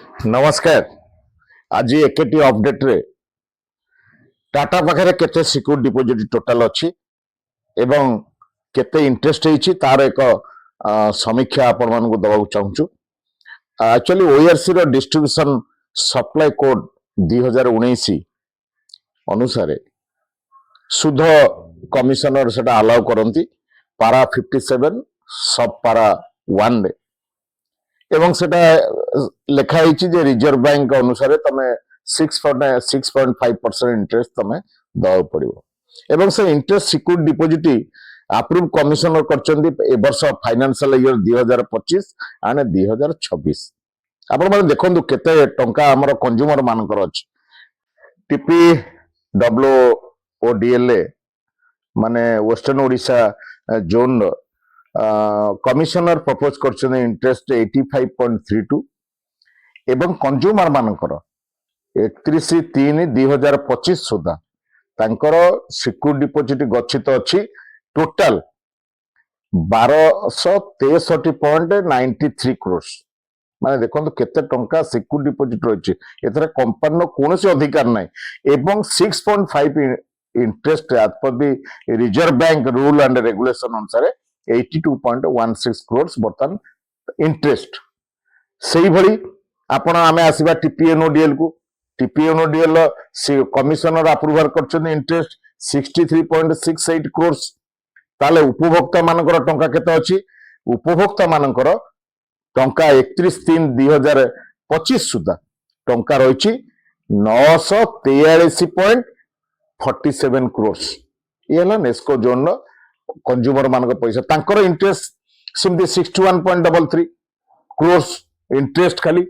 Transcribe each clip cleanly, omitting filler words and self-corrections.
नमस्कार। आज एकेटी अपडेट रे टाटा पाखे केते सिक्योर डिपोजिट टोटल अच्छी एवं केते इंटरेस्ट होइछि तार एक समीक्षा आपण मानकु दबाउ चाहूछु। एक्चुअली ओआरसी रो डिस्ट्रीब्यूशन सप्लाई कोड 2019 अनुसार सुध कमिशनर सेटा अलाउ करंती पारा 57 सब पारा 1 रे एवं सेटा लेखा होइछि जे रिजर्व बैंक अनुसार तमे 6.5% इंटरेस्ट तमे दव पड़िबो एवं से interest secure deposit approve commissioner करचंदी ए वर्ष फाइनेंशियल ईयर 2025 आने 2026। आपण माने देखंतु केते टंका हमर कंज्यूमर मानकर अछि टीपी डब्ल्यूओडीएलए माने western Odisha zone commissioner propose करछन इंटरेस्ट 85.32 एवं कंज्यूमर मानकर 31/3/2025 सुधा तांकर सिक्योर डिपोजिट गच्छित अछि टोटल 1263.93 करोड़। माने देखो केते टंका सिक्योर डिपोजिट रही एथरे कंपनी कोनोसी अधिकार नै एवं 6.5 interest as per the Reserve Bank rule and regulation अनुसार 82.16 करोड़ बर्तन इंटरेस्ट से भली आपण आमे आसीबा टीपीएनओडीएल को टीपीएनओडीएल कमिशनर अप्रूवल करछन इंटरेस्ट 63.68 करोड़। ताले उपभोक्ता मानकर टंका केते अछि उपभोक्ता मानकर टंका 31/3/2025 सुधा टंका रहिछि 943.47 करोड़। ये हला नेस्को जोन कंज्यूमर मानक पैसा तांकर इंटरेस्ट सिमती 61.33 करोड़ इंटरेस्ट खाली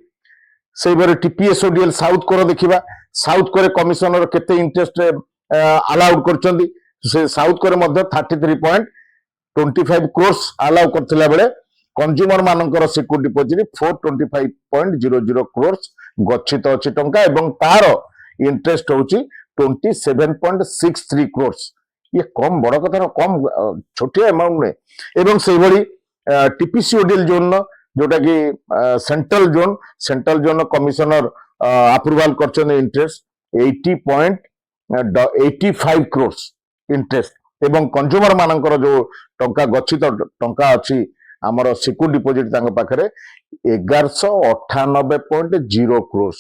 से बारे टीपीएसओडीएल साउथ कोर देखिबा साउथ कोर कमिशनर केते इंटरेस्ट अलाउड करचंदी से साउथ कोर मध्ये 33.25 करोड़ अलाउ करथिला बेले कंज्यूमर मानकर सिक्योर डिपोजिट 425.00 करोड़ गच्छित अछि टंका एवं तार इंटरेस्ट होची 27.63 करोड़। ये कम बड़ कथा कम छोटिया अमाउंट में एवं से भली टीपीसीओडीएल जोन जोटा कि सेंट्रल जोन कमिशनर अप्रूवल करछन इंटरेस्ट 80.85 करोड़ इंटरेस्ट एवं कंज्यूमर मानकर जो टंका गच्छित टंका अछि हमर सिक्योर डिपोजिट तांग पाखरे 1198.0 करोड़।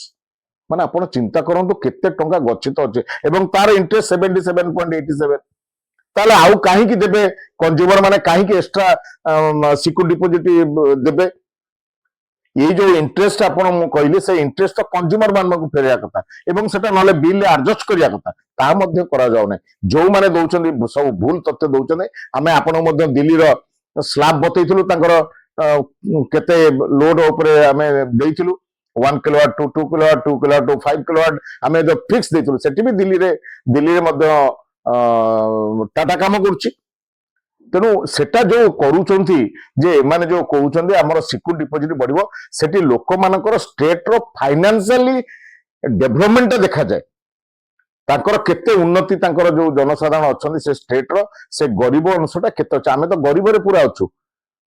माने आपण चिंता करंतु केते टंका गच्छित अछि एवं तार इंटरेस्ट 77.87 ताले आउ काहे कि देबे कंज्यूमर माने काहे कि एक्स्ट्रा सिक्योर डिपोजिट देबे ये जो इंटरेस्ट आपण मु कहली से इंटरेस्ट तो कंज्यूमर मान को फेरिया कथा एवं सेटा नले बिल एडजस्ट करिया कथा ता मध्ये करा जाउ नै जो माने दोउचंदी सब भूल तथ्य दोउचंदी हमें आपण मध्ये दिल्ली रो स्लैब बतैथिलु तांकर केते लोड ऊपर हमें देइथिलु 1 किलोवाट 2 किलोवाट 2 किलोवाट 5 किलोवाट हमें जो फिक्स देइथिलु सेठी भी दिल्ली रे मध्ये टाटा काम करछि तेणु सेटा जो करूचंती जे माने जो कहउचंदी हमर सिक्योर डिपोजिट बढ़िबो सेठी लोक मानकर स्टेट रो फाइनेंशियली डेवलपमेंट देखा जाए तांकर केते उन्नति तांकर जो जनसाधारण अछंदी से स्टेट रो से गरीब अंशटा केते आमे तो गरीब रे पूरा अछु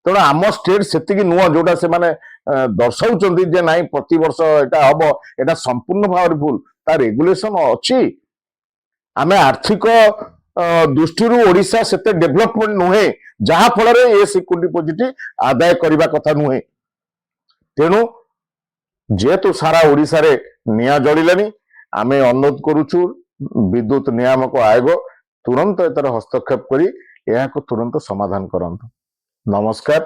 तेणु आम स्टेट सेति कि नुआ जोटा से माने दर्शाउचंदी जे नाही प्रति वर्ष एटा हबो एटा संपूर्ण भाव भूल ता रेगुलेशन अछि आमे आर्थिक दृष्टि ओडिशा सेते डेवलपमेंट नुहे जहा फल ये सिक्योर डिपोजिट आदाय करबा कथा नुहे तेणु जेहेतु सारा ओडिशा रे निया जड़िलानी आमे अनुरोध करूछु विद्युत नियामक आयोग तुरंत एतर हस्तक्षेप करी यह को तुरंत समाधान करंतु। नमस्कार।